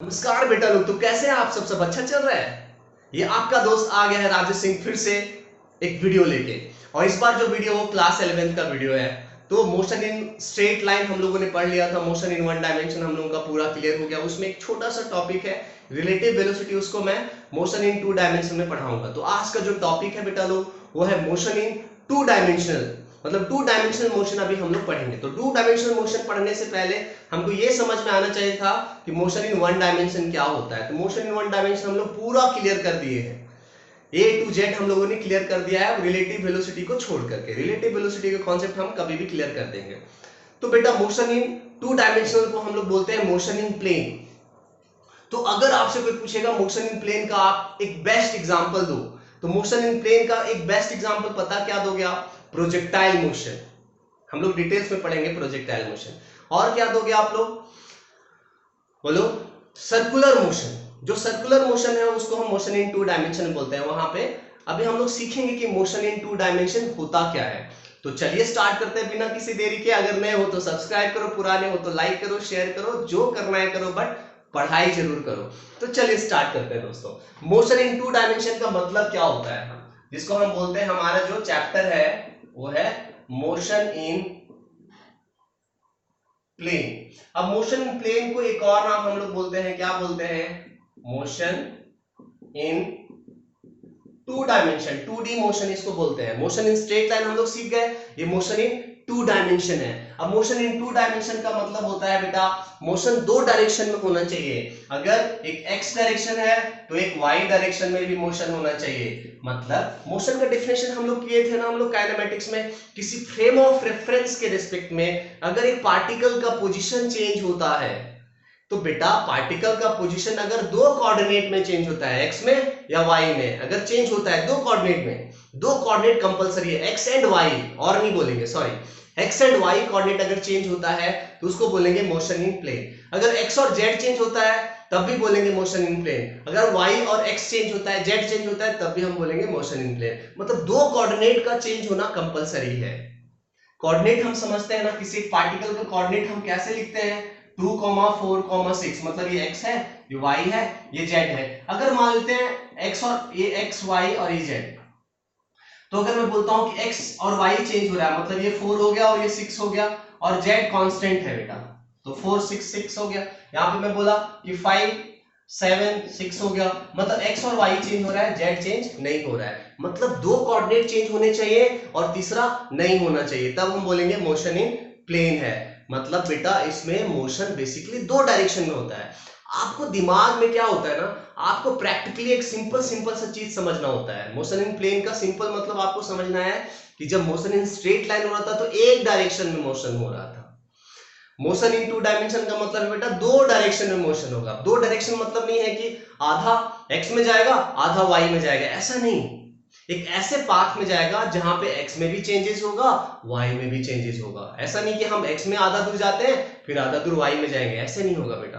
नमस्कार बेटा लोग, तो कैसे हैं आप? सब अच्छा चल रहा है? ये आपका दोस्त आ गया है राजेश सिंह फिर से एक वीडियो लेके। और इस बार जो वीडियो वो क्लास 11th का वीडियो है। तो मोशन इन स्ट्रेट लाइन हम लोगों ने पढ़ लिया था, मोशन इन वन डायमेंशन हम लोगों का पूरा क्लियर हो गया। उसमें एक छोटा सा टॉपिक है रिलेटिव वेलोसिटी, उसको मैं मोशन इन टू डायमेंशन में पढ़ाऊंगा। तो आज का जो टॉपिक है बेटा लोग वो है मोशन इन टू डायमेंशनल, मतलब टू डायमेंशनल मोशन अभी हम लोग पढ़ेंगे। तो टू डायमेंशनल मोशन पढ़ने से पहले हमको ये समझ में आना चाहिए था कि मोशन इन वन डायमेंशन क्या होता है। तो मोशन इन वन डायमेंशन हम लोग पूरा क्लियर कर दिए हैं, ए टू जेड हम लोगों ने क्लियर कर दिया है, रिलेटिव वेलोसिटी को छोड़ करके। रिलेटिव वेलोसिटी का कॉन्सेप्ट हम कभी भी क्लियर कर देंगे। तो बेटा मोशन इन टू डायमेंशनल को हम लोग बोलते हैं मोशन इन प्लेन। तो अगर आपसे कोई पूछेगा मोशन इन प्लेन का आप एक बेस्ट एग्जांपल दो, तो मोशन इन प्लेन का एक बेस्ट एग्जांपल पता क्या दोगे आप? Projectile motion. हम लोग डिटेल्स में पढ़ेंगे प्रोजेक्टाइल मोशन। और क्या दोगे आप लोग? बोलो। Circular motion. जो सर्कुलर मोशन है उसको हम मोशन इन टू डायमेंशन बोलते हैं। वहां पे अभी हम लोग सीखेंगे कि मोशन इन टू डायमेंशन होता क्या है। तो चलिए स्टार्ट करते हैं बिना किसी देरी के। अगर नए हो तो सब्सक्राइब करो, पुराने हो तो लाइक करो, शेयर करो, जो करना है करो, बट पढ़ाई जरूर करो। तो चलिए स्टार्ट करते हैं दोस्तों। मोशन इन टू डायमेंशन का मतलब क्या होता है, जिसको हम बोलते हैं, हमारा जो चैप्टर है वो है मोशन इन प्लेन। अब मोशन इन प्लेन को एक और नाम हम लोग बोलते हैं, क्या बोलते हैं? Motion in two dimension, 2D motion इसको बोलते हैं। मोशन इन स्ट्रेट लाइन हम लोग सीख गए, ये मोशन इन टू डायमेंशन है। अब मोशन इन टू डायमेंशन का मतलब होता है बेटा, मोशन दो डायरेक्शन में होना चाहिए। अगर एक एक्स डायरेक्शन है तो एक वाई डायरेक्शन में भी मोशन होना चाहिए। मतलब मोशन का डेफिनेशन हम लोग किए थे ना, हम लोग काइनेमेटिक्स में, किसी फ्रेम ऑफ रेफरेंस के रिस्पेक्ट में अगर एक पार्टिकल का पोजीशन चेंज होता है, तो बेटा पार्टिकल का पोजीशन अगर दो कोऑर्डिनेट में चेंज होता है, एक्स में या वाई में, अगर चेंज होता है दो कोऑर्डिनेट में, दो कोऑर्डिनेट कंपलसरी है, एक्स एंड वाई, और नहीं बोलेंगे, sorry, X and Y coordinate अगर चेंज होता है तो उसको बोलेंगे मोशन इन प्लेन। अगर एक्स और जेड चेंज होता है तब भी बोलेंगे मोशन इन प्लेन। अगर वाई और एक्स चेंज होता है, जेड चेंज होता है, तब भी हम बोलेंगे मोशन इन प्लेन। मतलब दो कोऑर्डिनेट का चेंज होना कंपलसरी है। कोऑर्डिनेट हम समझते हैं ना, किसी पार्टिकल का कोऑर्डिनेट हम कैसे लिखते हैं? 2, 4, 6, मतलब ये x है, ये y है, ये z है। अगर मान लेते हैं x और ये x, y और ये z, तो अगर मैं बोलता हूं कि x और y चेंज हो रहा है, मतलब ये 4 हो गया और ये 6 हो गया, और z कांस्टेंट है बेटा, तो 4, 6, 6 हो गया। यहां पे मैं बोला कि 5, 7, 6 हो गया, मतलब x और y चेंज हो रहा है, z चेंज नहीं हो रहा है। मतलब दो कोऑर्डिनेट चेंज होने चाहिए और तीसरा नहीं होना चाहिए, तब हम बोलेंगे मोशन इन प्लेन है। मतलब बेटा इसमें मोशन बेसिकली दो डायरेक्शन में होता है। आपको दिमाग में क्या होता है ना, आपको प्रैक्टिकली एक सिंपल सा चीज समझना होता है। मोशन इन प्लेन का सिंपल मतलब आपको समझना है कि जब मोशन इन स्ट्रेट लाइन हो रहा था तो एक डायरेक्शन में मोशन हो रहा था। मोशन इन टू डायमेंशन का मतलब है बेटा दो डायरेक्शन में मोशन होगा। दो डायरेक्शन मतलब नहीं है कि आधा x में जाएगा आधा y में जाएगा, ऐसा नहीं। एक ऐसे पाथ में जाएगा जहां पे x में भी चेंजेस होगा, y में भी चेंजेस होगा। ऐसा नहीं कि हम x में आधा दूर जाते हैं फिर आधा दूर y में जाएंगे, ऐसे नहीं होगा बेटा।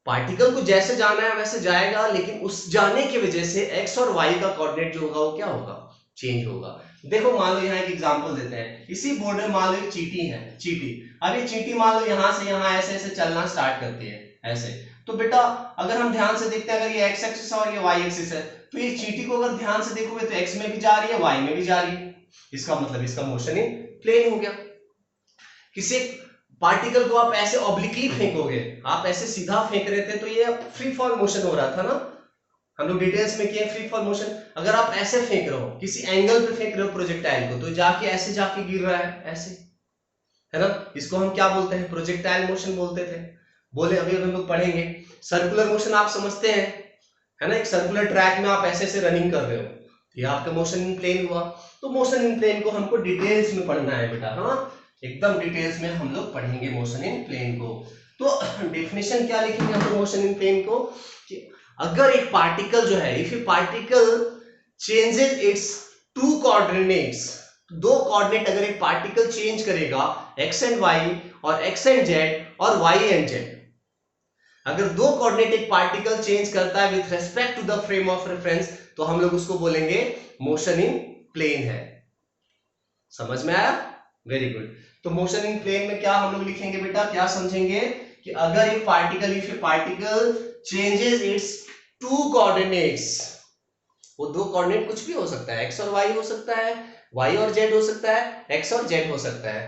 पार्टिकल को जैसे जाना है वैसे जाएगा, लेकिन उस जाने की वजह से x और y का कोऑर्डिनेट जो होगा वो क्या होगा? चेंज होगा। देखो मान लो यहाँ एक एग्जांपल देते हैं। इसी बोर्ड में मान लो एक चींटी है, चींटी। अब ये चींटी मान लो यहाँ से यहाँ ऐसे ऐसे चलना स्टार्ट करती है, ऐसे। तो बेटा अगर हम ध्यान से देखते हैं, अगर ये x एक्सिस और ये y एक्सिस है, तो ये चींटी को अगर ध्यान से देखोगे तो x में भी जा रही है, y में भी जा रही है। इसका मतलब इसका मोशन इन प्लेन हो गया। किसी पार्टिकल को आप ऐसे ऑब्लिकली फेंकोगे, आप ऐसे सीधा फेंक रहे थे तो ये फ्री फॉल मोशन हो रहा था ना, हम लोग डिटेल्स में किए फ्री फॉल मोशन। अगर आप ऐसे फेंक रहे हो, किसी एंगल पे फेंक रहे हो प्रोजेक्टाइल को, तो जाके ऐसे जाके गिर रहा है, ऐसे, है ना। इसको हम क्या बोलते हैं? प्रोजेक्टाइल मोशन बोलते थे। बोले अभी हम लोग पढ़ेंगे। सर्कुलर मोशन आप समझते हैं, है ना। एक सर्कुलर ट्रैक में आप ऐसे ऐसे रनिंग कर रहे हो, ये आपका मोशन इन प्लेन हुआ। तो मोशन इन प्लेन को हमको डिटेल्स में पढ़ना है बेटा, हाँ, एकदम डिटेल्स में हम लोग पढ़ेंगे मोशन इन प्लेन को। तो डेफिनेशन क्या लिखेंगे हम लोग मोशन इन प्लेन को? कि अगर एक पार्टिकल जो है, if a particle changes its two coordinates, दो कोऑर्डिनेट अगर एक पार्टिकल चेंज करेगा, x एंड y और x एंड z और y एंड z, अगर दो कोऑर्डिनेट एक पार्टिकल चेंज करता है with respect to the frame of reference, तो हम लोग उसको बोलेंगे मोशन इन प्लेन है। समझ में आया? Very good. तो मोशन इन प्लेन में क्या हम लोग लिखेंगे बेटा, क्या समझेंगे कि अगर ये particle, if a particle changes its two coordinates, वो दो कोऑर्डिनेट कुछ भी हो सकता है, एक्स और वाई हो सकता है, वाई और जेड हो सकता है, एक्स और जेड हो सकता है,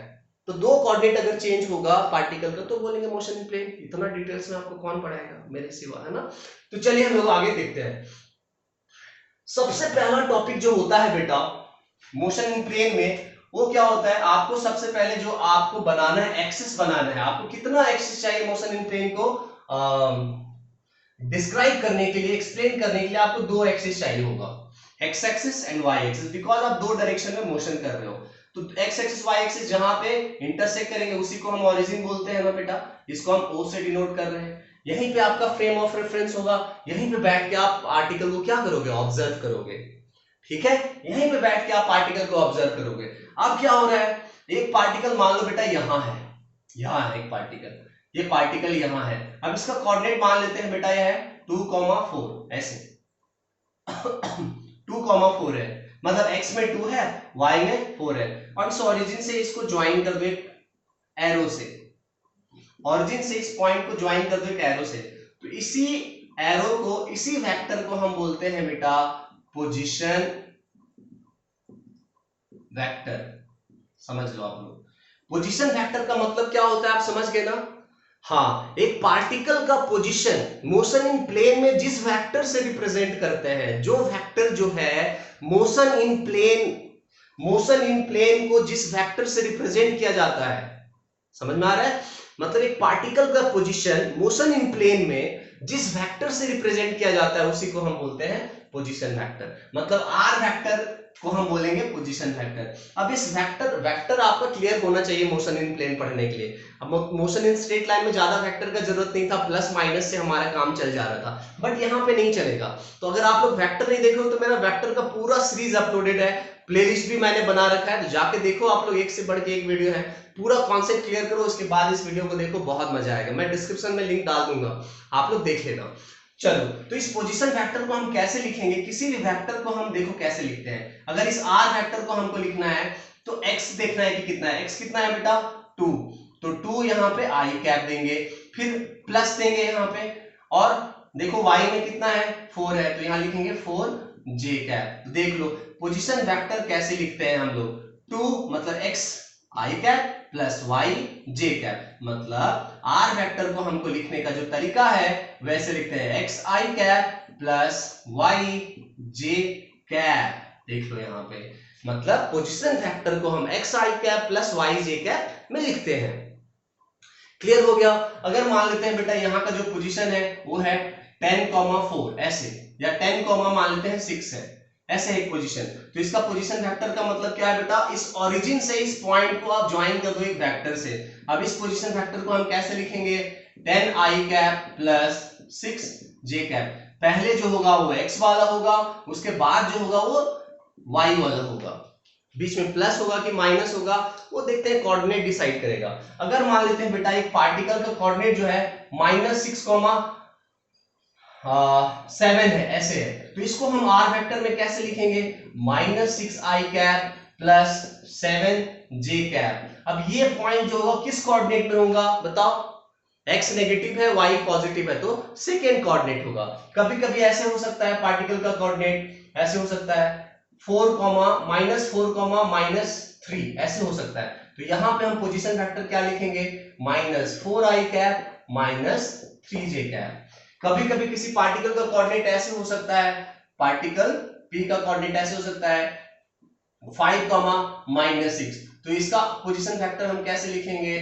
तो दो कोऑर्डिनेट अगर चेंज होगा पार्टिकल का तो बोलेंगे मोशन इन प्लेन। इतना डिटेल्स में आपको कौन पढ़ाएगा मेरे सिवा, है ना। तो चलिए हम लोग आगे देखते हैं। सबसे पहला टॉपिक जो होता है बेटा मोशन इन प्लेन में, वो क्या होता है, आपको सबसे पहले जो आपको बनाना है, एक्सिस बनाना है। आपको कितना एक्सिस चाहिए मोशन इन प्लेन को डिस्क्राइब करने के लिए, एक्सप्लेन करने के लिए आपको दो एक्सिस चाहिए होगा, X axis and Y axis, because आप दो डायरेक्शन में मोशन कर रहे हो। तो एक्स एक्सिस वाई एक्सिस जहां पे इंटरसेक्ट करेंगे उसी को हम ओरिजिन बोलते हैं ना बेटा, इसको हम ओ से डिनोट कर रहे हैं। यहीं पे आपका फ्रेम ऑफ रेफरेंस होगा, यहीं पे बैठ के आप आर्टिकल को क्या करोगे, ऑब्जर्व करोगे, ठीक है। यहीं पे बैठ के आप पार्टिकल को ऑब्जर्व करोगे। अब क्या हो रहा है, एक पार्टिकल मान लो बेटा यहाँ है, यहाँ है एक पार्टिकल, ये पार्टिकल यहाँ है। अब इसका कोऑर्डिनेट मान लेते हैं बेटा, यह है 2,4, ऐसे 2,4 है, मतलब x में 2 है, y में 4 है। और इस ओरिजिन से इसको ज्वाइन कर दो एक एरो से, ओरिजिन से इस पॉइंट को ज्वाइन कर दो एक एरो से। तो इसी एरो को, इसी वेक्टर को हम बोलते हैं बेटा पोजीशन वेक्टर। समझ लो आप लोग, पोजीशन वेक्टर का मतलब क्या होता है, आप समझ गए ना। हाँ, एक पार्टिकल का पोजीशन मोशन इन प्लेन में जिस वेक्टर से रिप्रेजेंट करते हैं, जो वेक्टर जो है मोशन इन प्लेन को जिस वेक्टर से रिप्रेजेंट किया जाता है, समझ में आ रहा है। मतलब एक पार्टिकल का पोजीशन मोशन इन प्लेन में जिस वेक्टर से रिप्रेजेंट किया जाता है उसी को हम बोलते हैं पोजीशन वेक्टर। मतलब आर वेक्टर को हम बोलेंगे पोजीशन वेक्टर। अब इस वेक्टर आपका क्लियर होना चाहिए मोशन इन प्लेन पढ़ने के लिए। अब मोशन इन स्ट्रेट लाइन में ज्यादा वेक्टर का जरूरत नहीं था, प्लस माइनस से हमारा काम चल जा रहा था, बट यहाँ पे नहीं चलेगा। तो अगर आप लोग वेक्टर नहीं देख रहे हो तो मेरा वेक्टर का पूरा सीरीज अपलोडेड है, प्लेलिस्ट भी मैंने बना रखा है, तो जाके देखो आप लोग, एक से बढ़ के एक वीडियो है। पूरा कॉन्सेप्ट क्लियर करो, उसके बाद इस वीडियो को देखो, बहुत मजा आएगा। मैं डिस्क्रिप्शन में लिंक डाल दूंगा, आप लोग देख लेना। चलो, तो इस पोजीशन वेक्टर को हम कैसे लिखेंगे, किसी भी वेक्टर को हम देखो कैसे लिखते हैं। अगर इस आर वेक्टर को हमको लिखना है तो x देखना है कि कितना है, x कितना है बेटा 2, तो 2 यहाँ पे आई कैप देंगे, फिर प्लस देंगे यहाँ पे, और देखो y में कितना है 4 है, तो यहाँ लिखेंगे 4 j कैप। देख लो पोजीशन वेक्टर कैसे लिखते हैं हम लोग, 2 मतलब x आई cap plus Y J cap. मतलब आर वेक्टर को हमको लिखने का जो तरीका है वैसे लिखते हैं, x I cap plus Y J cap. देख लो यहाँ पे, मतलब पोजीशन वेक्टर को हम x I cap plus Y J cap में लिखते हैं। क्लियर हो गया। अगर मान लेते हैं बेटा यहाँ का जो पोजीशन है वो है 10,4 ऐसे, या 10, मान लेते हैं 6 है, ऐसे एक पोजीशन। तो इसका पोजीशन वेक्टर का मतलब क्या है बेटा, इस ओरिजिन से इस पॉइंट को आप ज्वाइन कर दो एक वेक्टर से। अब इस पोजीशन वेक्टर को हम कैसे लिखेंगे, 10 आई कैप प्लस 6 जे कैप। पहले जो होगा वो x वाला होगा, उसके बाद जो होगा वो y वाला होगा, बीच में प्लस होगा कि माइनस होगा वो देखते हैं, कोऑर्डिनेट डिसाइड करेगा। अगर मान लेते हैं बेटा एक पार्टिकल का कोऑर्डिनेट जो है -6, 7 है, ऐसे है, तो इसको हम आर वेक्टर में कैसे लिखेंगे, -6 आई कैप प्लस 7 जे कैप। अब ये पॉइंट जो होगा किस कोऑर्डिनेट में होगा बताओ, x नेगेटिव है y पॉजिटिव है तो सेकेंड कोऑर्डिनेट होगा। कभी कभी ऐसे हो सकता है पार्टिकल का कोऑर्डिनेट ऐसे हो सकता है 4, -3 ऐसे हो सकता है। तो यहाँ पे हम पोजीशन वेक्टर क्या लिखेंगे, -4 आई कैप -3 जे कैप। कभी कभी किसी पार्टिकल का कोऑर्डिनेट ऐसे हो सकता है, पार्टिकल P का कोऑर्डिनेट ऐसे हो सकता है 5, -6, तो इसका पोजीशन वेक्टर हम कैसे लिखेंगे,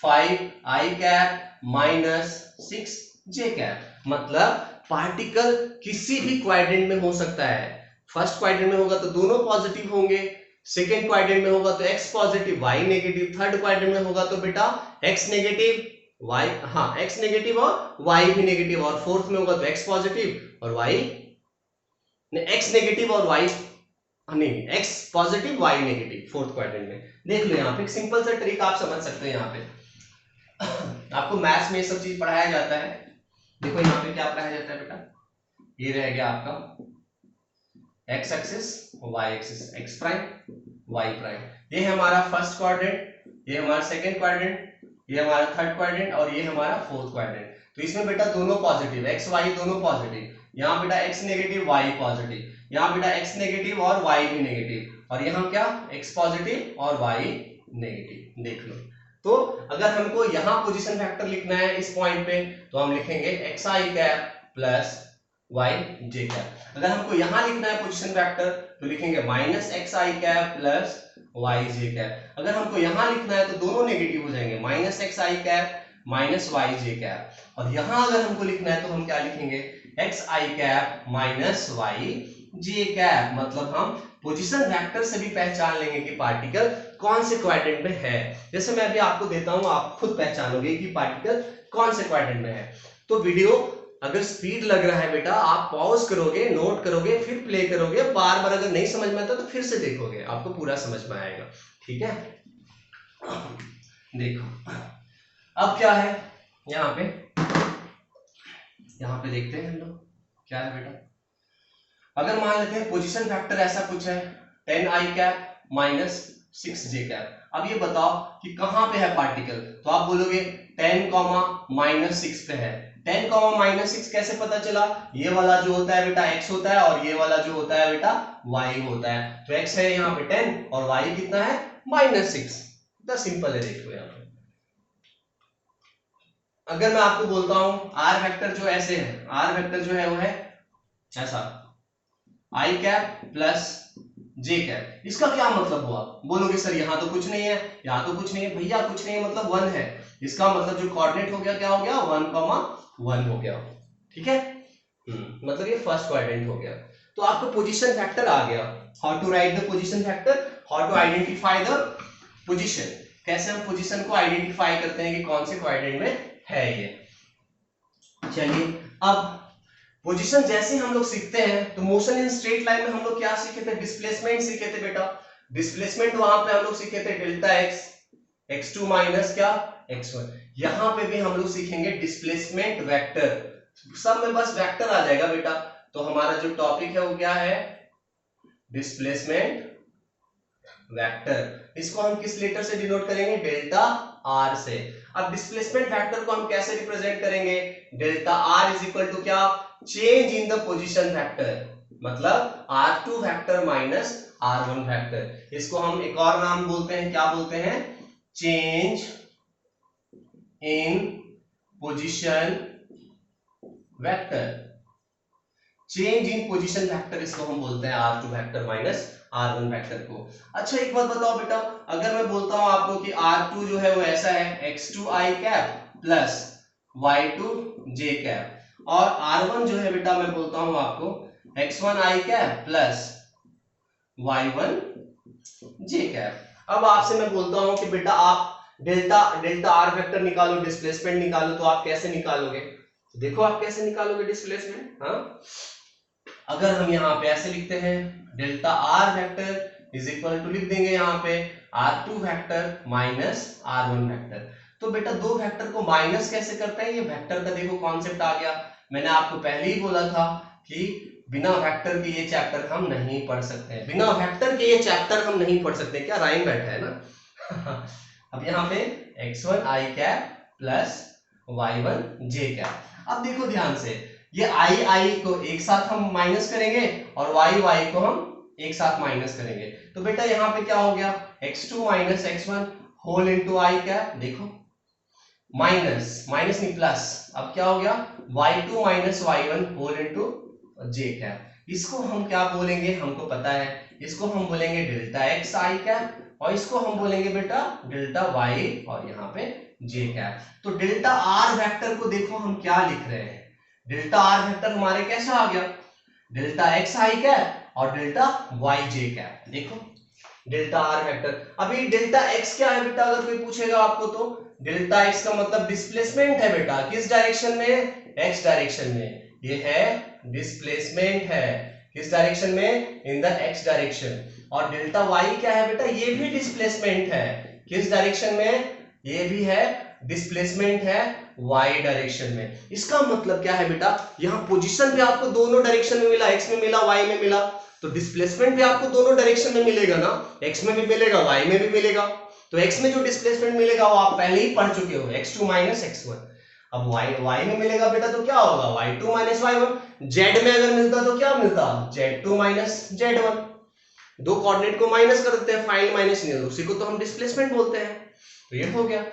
5 आई कैप -6 जे कैप। मतलब पार्टिकल किसी भी क्वाड्रेंट में हो सकता है। फर्स्ट क्वाड्रेंट में होगा तो दोनों पॉजिटिव होंगे, सेकेंड क्वाड्रेंट में होगा तो x positive y negative, third quadrant में होगा तो बेटा x नेगेटिव y, हाँ x नेगेटिव और y भी नेगेटिव, और फोर्थ में होगा तो x पॉजिटिव और y x नेगेटिव और y नहीं, x positive y negative fourth quadrant में। देख लो यहाँ पे एक सिंपल सा ट्रिक आप समझ सकते हैं। यहाँ पे आपको मैथ्स में ये सब चीज पढ़ाया जाता है। देखो यहाँ पे क्या पढ़ाया जाता है बेटा, ये रह गया आपका x axis y axis, x prime y prime, ये है हमारा फर्स्ट क्वाड्रेंट, ये हमारा सेकंड क्वाड्रेंट, ये हमारा थर्ड क्वाड्रेंट और ये हमारा फोर्थ क्वाड्रेंट। तो इसमें बेटा दोनों पॉजिटिव, एक्स वाई दोनों पॉजिटिव। यहाँ बेटा एक्स नेगेटिव वाई पॉजिटिव, यहाँ बेटा एक्स नेगेटिव और वाई भी नेगेटिव, और यहाँ क्या एक्स पॉजिटिव और वाई नेगेटिव। देख लो, तो अगर हमको यहाँ पोजीशन फैक्टर लिखना है इस पॉइंट पे, तो हम लिखेंगे x I cap plus Y J cap. अगर हमको यहाँ लिखना है पोजीशन फैक्टर तो लिखेंगे minus x I cap plus Y J cap. अगर हमको यहाँ लिखना है तो दोनों नेगेटिव हो जाएंगे, minus x I cap minus Y J cap. और यहाँ अगर हमको लिखना है तो हम क्या लिखेंगे, x I cap minus Y J cap. मतलब हम पोजीशन वेक्टर से भी पहचान लेंगे कि पार्टिकल कौन से क्वाड्रेंट में है। जैसे मैं अभी आपको देता हूं, आप खुद पहचानोगे कि पार्टिकल कौन से क्वाड्रेंट में है। तो वीडियो अगर स्पीड लग रहा है बेटा, आप पॉज करोगे, नोट करोगे, फिर प्ले करोगे, बार बार अगर नहीं समझ में आता तो फिर से देखोगे, आपको पूरा समझ में आएगा। ठीक है, देखो अब क्या है यहाँ पे देखते हैं हम लोग क्या है बेटा। अगर मान लेते हैं पोजीशन फैक्टर ऐसा कुछ है 10i cap minus 6j cap. अब ये बताओ कि कहां पे है पार्टिकल, तो आप बोलोगे 10 माइनस 6 पे है। 10 माइनस 6 कैसे पता चला, ये वाला जो होता है बेटा x होता है और ये वाला जो होता है बेटा y होता है। तो x है यहाँ पे 10 और y कितना है माइनस 6। इतना सिंपल है, देखो यहाँ पे। अगर मैं आपको बोलता हूं r वेक्टर जो ऐसे है, r वेक्टर जो है वो है ऐसा आई कैप प्लस जे कैप, इसका क्या मतलब हुआ, बोलोगे सर यहाँ तो कुछ नहीं है, यहाँ तो कुछ नहीं है। भैया कुछ नहीं है मतलब 1 है, इसका मतलब जो कोऑर्डिनेट हो गया क्या हो गया 1,1 हो गया। ठीक है, मतलब ये फर्स्ट क्वाड्रेंट हो गया। तो आपको पोजीशन फैक्टर आ गया। How to write the position factor, how to identify the position, कैसे हम पोजीशन को आइडेंटिफाई करते हैं कि कौन से क्वाड्रेंट में है ये। चलिए, अब पोजीशन जैसे हम लोग सीखते हैं तो मोशन इन स्ट्रेट लाइन में हम लोग क्या सीखे थे, डिस्प्लेसमेंट सीखे थे बेटा। डिस्प्लेसमेंट वहां पे हम लोग सीखे थे डेल्टा एक्स, x2 माइनस क्या x1। यहां पे भी हम लोग सीखेंगे डिस्प्लेसमेंट वेक्टर। सब में बस वेक्टर आ जाएगा बेटा। तो हमारा जो टॉपिक है वो क्या है, डिस्प्लेसमेंट वेक्टर। इसको हम किस लेटर से डिनोट करेंगे, डेल्टा आर से। अब डिस्प्लेसमेंट वेक्टर को हम कैसे रिप्रेजेंट करेंगे, delta R is equal to क्या, change in the position factor, मतलब R2 factor minus R1 factor. इसको हम एक और नाम बोलते हैं, क्या बोलते हैं, change in position vector. Change in position vector इसको हम बोलते हैं R2 factor minus R1 factor को। अच्छा एक बात बताओ बेटा, अगर मैं बोलता हूं आपको कि R2 जो है वो ऐसा है x2i cap plus y2j cap, और R1 जो है बेटा मैं बोलता हूं आपको x1i cap plus y1j cap. अब आपसे मैं बोलता हूं कि बेटा आप डेल्टा आर वेक्टर निकालो, डिस्प्लेसमेंट निकालो, तो आप कैसे निकालोगे, देखो आप कैसे निकालोगे डिस्प्लेसमेंट। हाँ, अगर हम यहाँ पे ऐसे लिखते हैं delta R vector is equal to, लिख देंगे यहाँ पे R2 vector minus R1 vector. तो बेटा दो वेक्टर को माइनस कैसे करते हैं, ये वेक्टर का देखो कॉन्सेप्ट आ गया। मैंने आपको पहले ही बोला था कि बिना वेक्टर के ये चैप्टर हम नहीं पढ़ सकते हैं, बिना वेक्टर के ये चैप्टर हम नहीं पढ़ सकते। क्या राइम बैठा है ना। अब यहाँ पे x1i cap plus y1j cap. अब देखो ध्यान से, ये i को एक साथ हम माइनस करेंगे और y को हम एक साथ माइनस करेंगे। तो बेटा यहाँ पे क्या हो गया, x2 minus x1 whole into I cap. देखो माइनस नहीं प्लस, अब क्या हो गया y2 minus y1 whole into j cap. इसको हम क्या बोलेंगे, हमको पता है, इसको हम बोलेंगे डेल्टा एक्स आई कैप और इसको हम बोलेंगे बेटा डेल्टा y और यहाँ पे j कैप। तो डेल्टा आर वेक्टर को देखो हम क्या लिख रहे हैं, डेल्टा आर वेक्टर हमारे कैसा आ गया, डेल्टा एक्स आई कैप और डेल्टा वाई जे कैप। देखो डेल्टा आर वेक्टर। अभी डेल्टा एक्स क्या है बेटा, अगर कोई पूछेगा आपको तो डेल्टा एक्स का मतलब डिस्प्लेसमेंट है बेटा, किस डायरेक्शन में, एक्स डायरेक्शन में। ये है डिस्प्लेसमेंट है, किस डायरेक्शन में, इन द एक्स डायरेक्शन। और डेल्टा वाई क्या है बेटा, ये भी डिस्प्लेसमेंट है, किस डायरेक्शन में, ये भी है डिस्प्लेसमेंट है y डायरेक्शन में। इसका मतलब क्या है बेटा, यहाँ पोजीशन भी आपको दोनों डायरेक्शन में मिला, x में मिला y में मिला, तो डिस्प्लेसमेंट भी आपको दोनों डायरेक्शन में मिलेगा ना, x में भी मिलेगा y में भी मिलेगा। तो x में जो डिस्प्लेसमेंट मिलेगा वो आप पहले ही पढ़ चुके हो, x2 माइनस x1। अब y में मिलेगा बेटा तो क्या होगा, y2 माइनस y1। z में अगर मिलता तो क्या मिलता, z2 माइनस z1। दो कोऑर्डिनेट को माइनस कर देते हैं, फाइनल माइनस नहीं, उसी को तो हम डिस्प्लेसमेंट बोलते हैं। तो ये हो गया,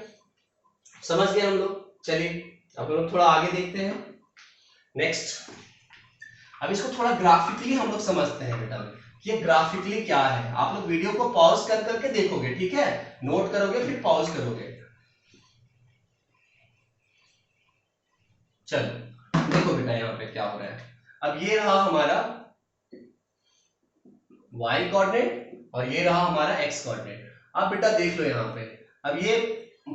समझ गए हम लोग। चलिए अब हम लोग थोड़ा आगे देखते हैं नेक्स्ट। अब इसको थोड़ा ग्राफिकली हम लोग समझते हैं बेटा, ये ग्राफिकली क्या है। आप लोग वीडियो को पॉज कर करके देखोगे, ठीक है, नोट करोगे फिर पॉज करोगे। चलो देखो बेटा यहाँ पे क्या हो रहा है। अब ये रहा हमारा y कोऑर्डिनेट और ये रहा हमारा x कोऑर्डिनेट। अब बेटा देख लो यहाँ पे, अब ये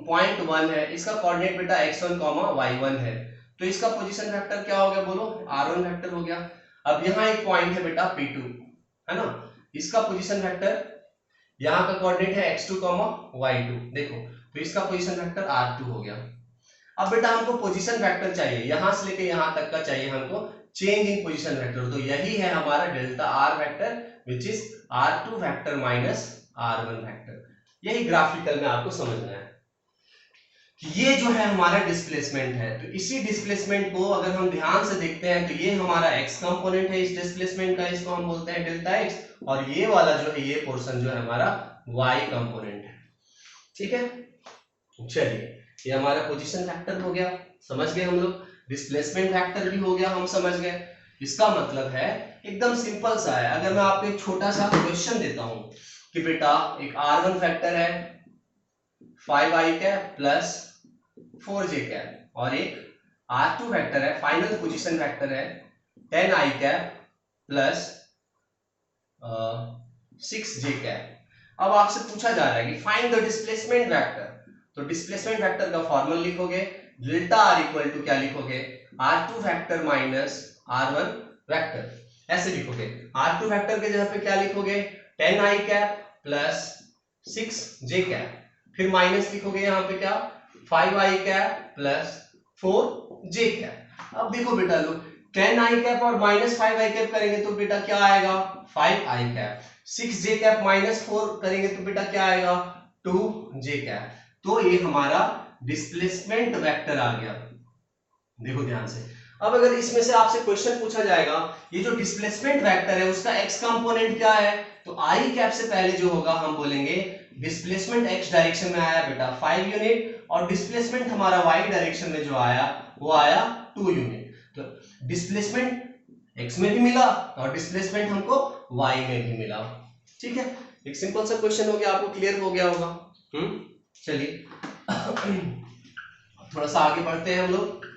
पॉइंट 1 है, इसका कोऑर्डिनेट बेटा x1, y1 है, तो इसका पोजीशन वेक्टर क्या हो गया बोलो, r1 वेक्टर हो गया। अब यहाँ एक पॉइंट है बेटा P2, है ना, इसका पोजीशन वेक्टर, यहाँ का कोऑर्डिनेट है x2, y2, देखो तो इसका पोजीशन वेक्टर r2 हो गया। अब बेटा हमको पोजीशन वेक्टर चाहिए, यहां से लेके यहां तक का चाहिए हमको चेंज इन पोजीशन वेक्टर, तो यही है हमारा delta r vector which is r2 vector minus r1 vector. यही ग्राफिकल में आपको समझना है कि ये जो है हमारा डिस्प्लेसमेंट है, तो इसी डिस्प्लेसमेंट को अगर हम ध्यान से देखते हैं तो ये हमारा x कंपोनेंट है इस डिस्प्लेसमेंट का, इसको हम बोलते हैं डेल्टा x, और ये वाला जो है ये पोर्शन जो है हमारा y कंपोनेंट है, ठीक है। चलिए ये हमारा पोजीशन वेक्टर हो गया, समझ गए हम लोग। डिस्प्लेसमेंट वेक्टर भी हो गया, हम समझ गए। इसका मतलब है एकदम सिंपल सा है। अगर मैं आपको एक छोटा सा क्वेश्चन देता हूं कि बेटा एक r1 फैक्टर है 5i cap plus 4j cap, और एक r2 वेक्टर है, फाइनल पोजीशन वेक्टर है 10i cap plus 6j cap. अब आपसे पूछा जा रहा है कि फाइंड द डिस्प्लेसमेंट वेक्टर, तो डिस्प्लेसमेंट वेक्टर का फॉर्मूला लिखोगे, डेल्टा r इक्वल टू क्या लिखोगे, r2 vector minus r1 vector, ऐसे लिखोगे। r2 वेक्टर के जगह पे क्या लिखोगे, 10i cap plus 6j cap, फिर माइनस लिखोगे यहाँ पे क्या, 5i cap plus 4j cap. अब देखो बेटा लोग 10i कैप और माइनस 5i कैप करेंगे तो बेटा क्या आएगा, 5i cap, 6j cap minus 4 करेंगे तो बेटा क्या आएगा, 2j कैप। तो ये हमारा डिस्प्लेसमेंट वेक्टर आ गया, देखो ध्यान से। अब अगर इसमें से आपसे क्वेश्चन पूछा जाएगा ये जो डिस्प्लेसमेंट वेक्टर है उसका x कंपोनेंट क्या है, तो i कैप से पहले जो होगा हम बोलेंगे डिस्प्लेसमेंट x डायरेक्शन में आया बेटा 5 यूनिट, और डिस्प्लेसमेंट हमारा y डायरेक्शन में जो आया वो आया 2 यूनिट। तो डिस्प्लेसमेंट x में भी मिला और डिस्प्लेसमेंट हमको y में भी मिला, ठीक है। एक सिंपल सा क्वेश्चन हो गया, आपको क्लियर हो गया होगा। चलिए थोड़ा सा आगे बढ़ते हैं हम लोग।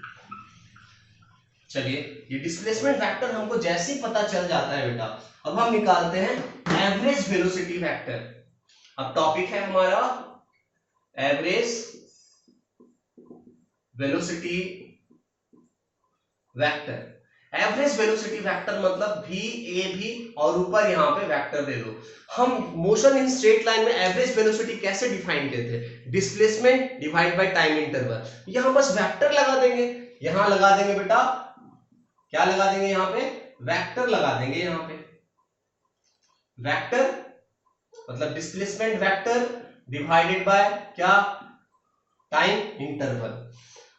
चलिए ये डिस्प्लेसमेंट वेक्टर हमको जैसे ही पता चल जाता है बेटा, अब हम निकालते हैं एवरेज वेलोसिटी वेक्टर। अब टॉपिक है हमारा average velocity vector. Average velocity vector मतलब v a v और ऊपर यहाँ पे वेक्टर दे दो। हम मोशन इन स्ट्रेट लाइन में एवरेज वेलोसिटी कैसे डिफाइन किए थे, displacement divide by time interval. यहाँ बस वेक्टर लगा देंगे, यहाँ लगा देंगे बेटा, क्या लगा देंगे यहाँ पे, वेक्टर लगा देंगे। यहाँ पे वेक्टर मतलब डिस्प्लेसमेंट वेक्टर डिवाइडेड बाय क्या, टाइम इंटरवल।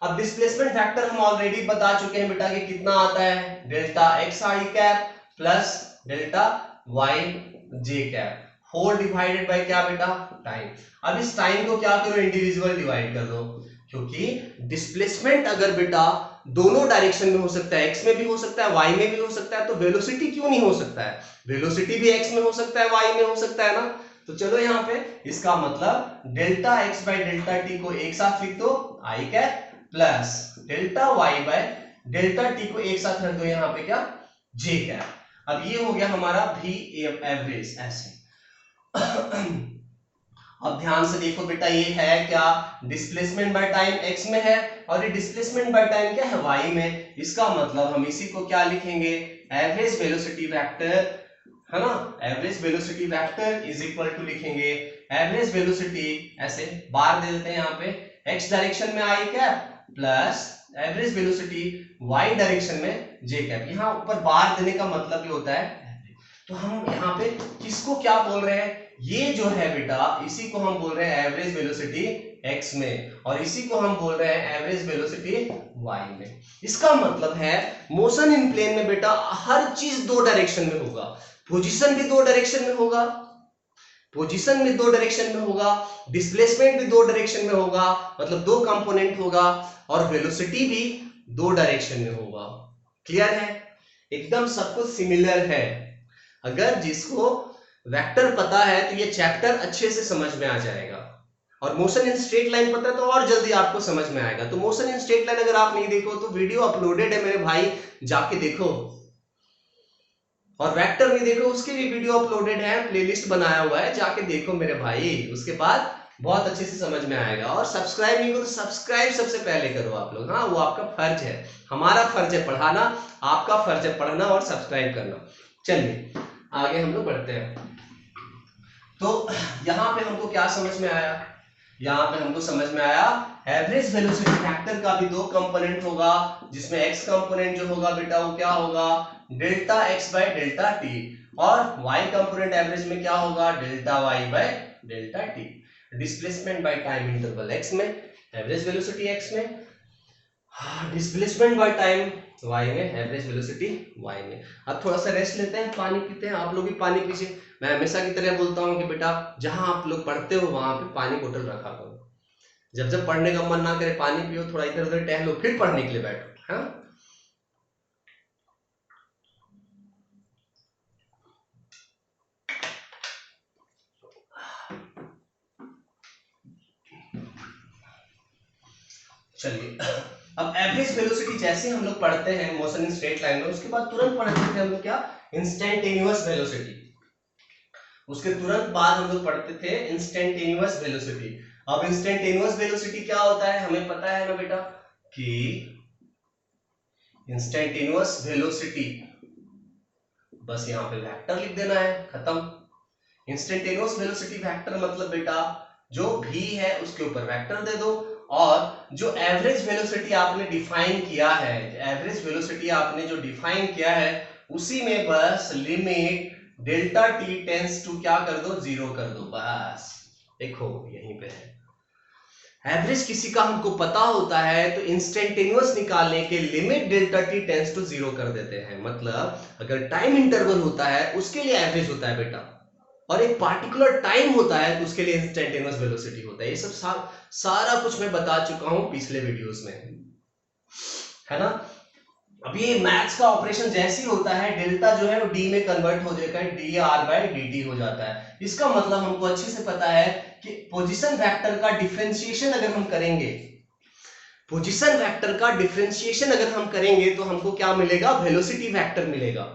अब डिस्प्लेसमेंट वेक्टर हम ऑलरेडी बता चुके हैं बेटा कि कितना आता है, delta X I cap plus delta Y J cap whole divided by क्या बेटा, टाइम। अब इस टाइम को क्या करो, इंडिविजुअल डिवाइड कर दो, क्योंकि डिस्प्लेसमेंट अगर बेटा दोनों डायरेक्शन में हो सकता है, एक्स में भी हो सकता है वाई में भी हो सकता है, तो वेलोसिटी क्यों नहीं हो सकता है, वेलोसिटी भी एक्स में हो सकता है वाई में हो सकता है ना। तो चलो यहाँ पे इसका मतलब delta X by delta T को एक साथ लिख दो I cap plus delta Y by delta T को एक साथ रख दो यहाँ पे क्या, जे कैप। अब ये हो गया हमारा भी एवरेज ऐसे। अब ध्यान से देखो बेटा, ये है क्या, डिस्प्लेसमेंट बाय टाइम x में है और ये डिस्प्लेसमेंट बाय टाइम क्या है, y में। इसका मतलब हम इसी को क्या लिखेंगे, एवरेज वेलोसिटी वेक्टर, है ना। Average velocity vector is equal to लिखेंगे एवरेज वेलोसिटी, ऐसे बार दे देते हैं यहाँ पे, x डायरेक्शन में i cap plus average velocity y direction में j कैप। यहाँ ऊपर बार देने का मतलब ये होता है, तो हम यहाँ पे किसको क्या बोल रहे हैं, ये जो है बेटा, इसी को हम बोल रहे हैं एवरेज वेलोसिटी x में, और इसी को हम बोल रहे हैं एवरेज वेलोसिटी y में। इसका मतलब है मोशन इन प्लेन में बेटा हर चीज दो डायरेक्शन में होगा। पोजीशन भी दो डायरेक्शन में होगा, पोजीशन भी दो डायरेक्शन में होगा, डिस्प्लेसमेंट भी दो डायरेक्शन में होगा, मतलब दो कंपोनेंट होगा, और वेलोसिटी भी दो डायरेक्शन में होगा। क्लियर है? एकदम सब कुछ सिमिलर है। अगर जिसको वेक्टर पता है तो ये चैप्टर अच्छे से समझ में आ जाएगा, और मोशन इन स्ट्रेट लाइन पता है तो और जल्दी आपको समझ में आएगा। तो मोशन इन स्ट्रेट लाइन अगर आप नहीं देखो तो वीडियो अपलोडेड है मेरे भाई, जाके देखो। और वेक्टर नहीं देखो, उसके भी वीडियो अपलोडेड है, प्लेलिस्ट बनाया हुआ है, जाके देखो मेरे भाई। उसके बाद बहुत अच्छे से समझ में आएगा। और सब्सक्राइब नहीं करो तो सब्सक्राइब सबसे पहले करो आप लोग। हाँ, वो आपका फर्ज है, हमारा फर्ज है पढ़ाना, आपका फर्ज है पढ़ना और सब्सक्राइब करना। चलिए आगे हम लोग बढ़ते हैं। तो यहाँ पे हमको क्या समझ में आया? यहाँ पे हमको समझ में आया एवरेज वेलोसिटी फैक्टर का भी दो कंपोनेंट होगा, जिसमें x कंपोनेंट जो होगा बेटा वो क्या होगा, delta x by delta t, और y कंपोनेंट एवरेज में क्या होगा, delta y by delta t। Displacement by time interval x में, एवरेज वेलोसिटी x में, डिस्प्लेसमेंट बाय टाइम y में, एवरेज वेलोसिटी y में। अब थोड़ा सा रेस्ट लेते हैं, पानी पीते हैं। आप लोग भी पानी पीजिए। मैं हमेशा की तरह बोलता हूँ कि बेटा जहां आप लोग पढ़ते हो वहां पे पानी बोतल रखा करो। जब जब पढ़ने का मन ना करे पानी पियो, थोड़ा इधर उधर टहलो, फिर पढ़ने के लिए बैठो। हाँ, चलिए अब एवरेज वेलोसिटी जैसे हम लोग पढ़ते हैं मोशन इन स्ट्रेट लाइन में, उसके बाद तुरंत पढ़ते थे हम लोग क्या, इंस्टेंटेनियस वेलोसिटी। उसके तुरंत बाद हम लोग पढ़ते थे इंस्टेंटेनियस वेलोसिटी। अब इंस्टेंटेनियस वेलोसिटी क्या होता है हमें पता है ना बेटा, कि इंस्टेंटेनियस वेलोसिटी बस यहाँ पे वेक्टर लिख देना है, खत्म। इंस्टेंटेनियस वेलोसिटी वेक्टर मतलब बेटा जो v है उसके ऊपर वेक्टर दे दो, और जो एवरेज वेलोसिटी आपने डिफाइन किया है, एवरेज वेलोसिटी आपने जो डिफाइन किया है उसी में बस limit delta T tends to क्या कर दो, जीरो कर दो। बस देखो यहीं पे है। एवरेज किसी का हमको पता होता है तो इंस्टेंटेनियस निकालने के limit delta T tends to zero कर देते हैं। मतलब अगर टाइम इंटरवल होता है उसके लिए एवरेज होता है बेटा, और एक पार्टिकुलर टाइम होता है तो उसके लिए इंस्टेंटेनियस वेलोसिटी होता है। ये सब सारा कुछ मैं बता चुका हूं पिछले वीडियोस में, है ना। अब ये मैथ्स का ऑपरेशन जैसे ही होता है, डेल्टा जो है वो डी में कन्वर्ट हो जाएगा, D R by D T हो जाता है। इसका मतलब हमको अच्छे से पता है कि पोजीशन वेक्टर का डिफरेंशिएशन अगर हम करेंगे, पोजीशन वेक्टर का डिफरेंशिएशन अगर हम करेंगे तो हमको क्या मिलेगा, वेलोसिटी वेक्टर मिलेगा,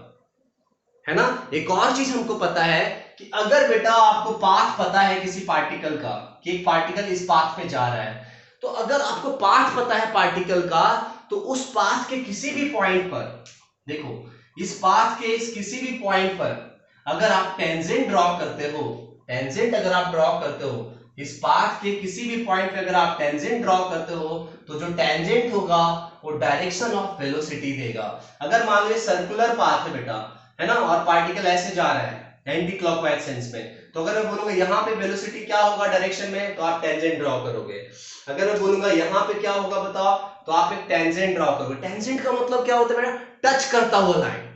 है ना। एक और चीज हमको पता है कि अगर बेटा आपको पाथ पता है किसी पार्टिकल का, कि एक पार्टिकल इस पाथ पे जा रहा है, तो अगर आपको पाथ पता है पार्टिकल का, तो उस पाथ के किसी भी पॉइंट पर, देखो इस पाथ के इस किसी भी पॉइंट पर अगर आप टेंजेंट ड्रॉ करते हो, टेंजेंट अगर आप ड्रॉ करते हो इस पाथ के किसी भी पॉइंट पे अगर आप टेंजेंट ड्रॉ करते हो, तो जो टेंजेंट होगा वो डायरेक्शन ऑफ वेलोसिटी देगा। अगर मान लो सर्कुलर पाथ है बेटा, है ना, और पार्टिकल ऐसे जा रहा है एंटी क्लॉकवाइज सेंस में, तो अगर मैं बोलूंगा यहाँ पे वेलोसिटी क्या होगा डायरेक्शन में, तो आप टेंजेंट ड्रॉ करोगे। अगर मैं बोलूंगा यहाँ पे क्या होगा बताओ, तो आप एक टेंजेंट ड्रॉ करोगे। टेंजेंट का मतलब क्या होता है बेटा, टच करता हुआ लाइन।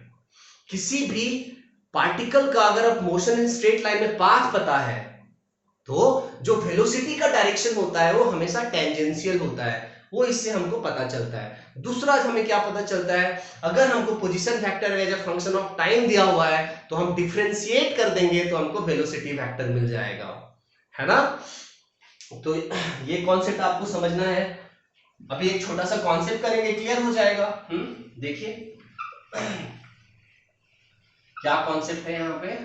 किसी भी पार्टिकल का अगर आप मोशन इन स्ट्रेट लाइन में पाथ पता है, तो जो वेलोसिटी का डायरेक्शन होता है वो हमेशा टेंजेंशियल होता है, वो इससे हमको पता चलता है। दूसरा हमें क्या पता चलता है, अगर हमको position vector as a function of time दिया हुआ है तो हम डिफरेंशिएट कर देंगे तो हमको वेलोसिटी वेक्टर मिल जाएगा, है ना। तो ये कॉन्सेप्ट आपको समझना है। अभी एक छोटा सा कॉन्सेप्ट करेंगे, क्लियर हो जाएगा। देखिए क्या कॉन्सेप्ट है यहाँ पे।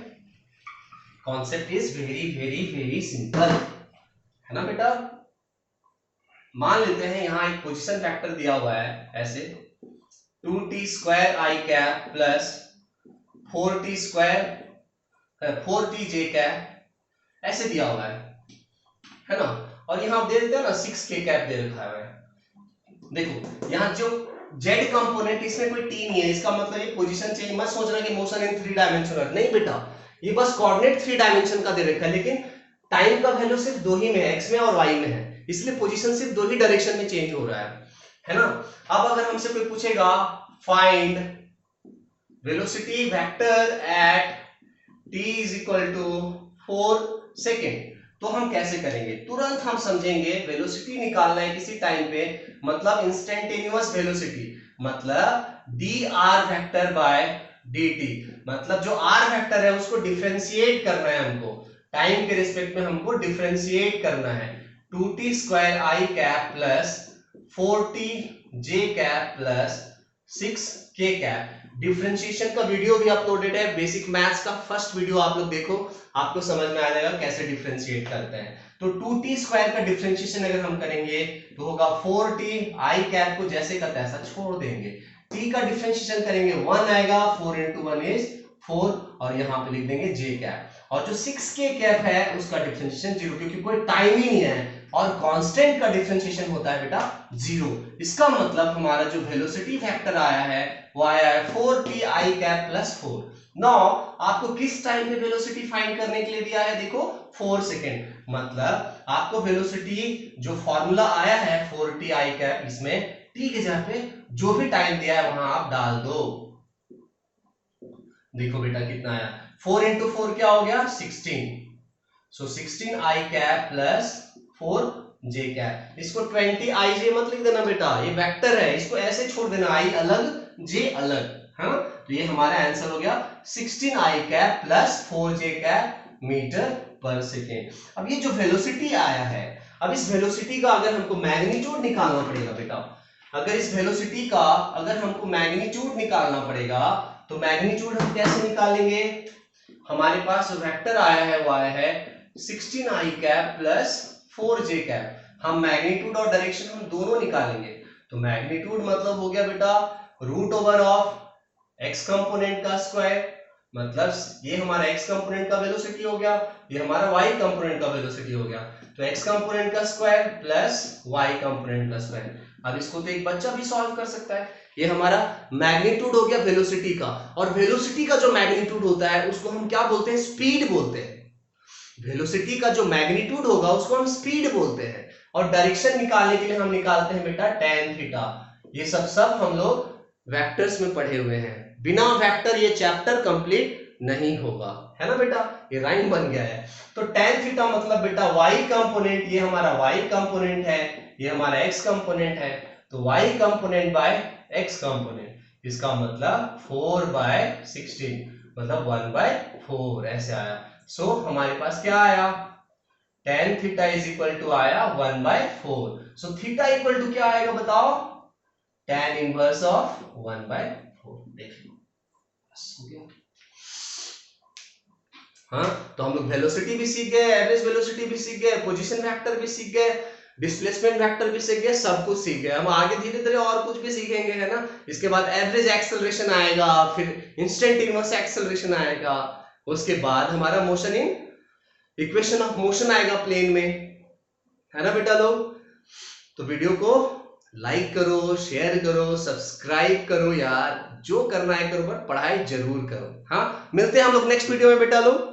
Concept is very very very simple, है ना बेटा। मान लेते हैं यहाँ एक पोजीशन वेक्टर दिया हुआ है ऐसे 2t square I cap plus 4t square 4tj cap ऐसे दिया हुआ है ना। और यहाँ दे देते हैं ना 6k कैप दे रखा है। देखो यहाँ जो z कंपोनेंट इसमें कोई t नहीं है, इसका मतलब ये पोजीशन चेंज मत सोचना कि मोशन इन 3 डायमेंशनल, नहीं बेटा, ये बस कोऑर्डिनेट 3 डायमेंशन का दे रखा है, लेकिन टाइम का वैल्यू सिर्फ दो ही में है, एक्स में और वाई में है, इसलिए पोजीशन सिर्फ दो ही डायरेक्शन में चेंज हो रहा है ना। अब अगर हमसे कोई पूछेगा find velocity vector at t is equal to 4 second, तो हम कैसे करेंगे, तुरंत हम समझेंगे वेलोसिटी निकालना है किसी टाइम पे, मतलब इंस्टेंटेनियस वेलोसिटी, मतलब dr वेक्टर बाय dt, मतलब जो r वेक्टर है उसको डिफरेंशिएट करना है हमको, टाइम के रिस्पेक्ट में हमको डिफरेंशिएट करना है, 2t square i cap plus 4t j cap plus 6k cap. Differentiation का वीडियो भी अपलोडेड है, बेसिक मैथ्स का फर्स्ट वीडियो आप लोग देखो, आपको समझ में आ जाएगा कैसे डिफरेंशिएट करते हैं। तो 2t स्क्वायर का डिफरेंशिएशन अगर हम करेंगे तो होगा 4t, i कैप को जैसे का तैसा छोड़ देंगे, t का डिफरेंशिएशन करेंगे 1 आएगा, 4 into 1 is 4 और यहाँ पे लिख देंगे j कैप, और जो 6k कैप है उसका डिफरेंशिएशन 0, क्योंकि कोई टाइम ही नहीं है और कांस्टेंट का डिफरेंशिएशन होता है बेटा 0। इसका मतलब हमारा जो वेलोसिटी वेक्टर आया है वो आया है 4t i cap plus 4। Now आपको किस टाइम पे वेलोसिटी फाइंड करने के लिए दिया है, देखो 4 सेकेंड, मतलब आपको वेलोसिटी जो फॉर्मूला आया है 4t i कैप, इसमें t के जगह पे जो भी टाइम दिया है वहां आप डाल दो। देखो बेटा कितना आया, 4 into 4 क्या हो गया 16, सो 16 i cap plus 4 j cap. इसको 20 i j मत लिख देना बेटा, ये वेक्टर है, इसको ऐसे छोड़ देना, i अलग j अलग, हाँ। तो ये हमारा आंसर हो गया 16 i cap plus 4 j cap meter per second. अब ये जो वेलोसिटी आया है, अब इस वेलोसिटी का अगर हमको मैग्नीट्यूड निकालना पड़ेगा बेटा, अगर इस वेलोसिटी का अगर हमको मैग्नीट्यूड निकालना पड़ेगा तो मैग्नीट्यूड हम कैसे निकालेंगे, हमारे पास वेक्टर आया है वो आया है 16 i cap plus 4 j cap, हम मैग्नीट्यूड और डायरेक्शन हम दोनों निकालेंगे। तो मैग्नीट्यूड मतलब हो गया बेटा root over of x component का स्क्वायर, मतलब ये हमारा x कंपोनेंट का वेलोसिटी हो गया, ये हमारा y कंपोनेंट का वेलोसिटी हो गया, तो x कंपोनेंट का स्क्वायर प्लस y कंपोनेंट का स्क्वायर। अब इसको तो एक बच्चा भी सॉल्व कर सकता है। ये हमारा मैग्नीट्यूड हो गया वेलोसिटी का, और वेलोसिटी का जो मैग्नीट्यूड होता है उसको हम क्या बोलते हैं, स्पीड बोलते हैं। वेलोसिटी का जो मैग्नीट्यूड होगा उसको हम स्पीड बोलते हैं, और डायरेक्शन निकालने के लिए हम निकालते हैं बेटा tan थीटा। ये सब हम लोग वेक्टर्स में पढ़े हुए हैं, बिना वेक्टर ये चैप्टर कंप्लीट नहीं होगा, है ना बेटा, ये राइम बन गया है। तो tan थीटा मतलब बेटा y कंपोनेंट, ये हमारा y कंपोनेंट है, ये हमारा x कंपोनेंट है, तो y component by x component, इसका मतलब 4/16 मतलब 1/4 ऐसे आया। सो हमारे पास क्या आया, tan theta is equal to आया 1/4। सो थीटा इक्वल टू क्या आएगा बताओ, tan इनवर्स ऑफ 1/4। देख लो बस हो गया। हाँ, तो हम लोग वेलोसिटी भी सीख गए, एवरेज वेलोसिटी भी सीख गए, पोजीशन वेक्टर भी सीख गए, डिस्प्लेसमेंट वेक्टर भी सीख गए, सब कुछ सीख गए। हम आगे धीरे धीरे और कुछ भी सीखेंगे, है ना। इसके बाद एवरेज एक्सेलरेशन आएगा, फिर इंस्टेंटेनियस एक्सेलरेशन आएगा, उसके बाद हमारा motion in equation of motion आएगा प्लेन में, है ना बेटा लोग। तो वीडियो को लाइक करो, शेयर करो, सब्सक्राइब करो यार, जो करना है करो, पर पढ़ाई जरूर करो। हाँ, मिलते हैं हम लोग नेक्स्ट वीडियो में बेटा लोग।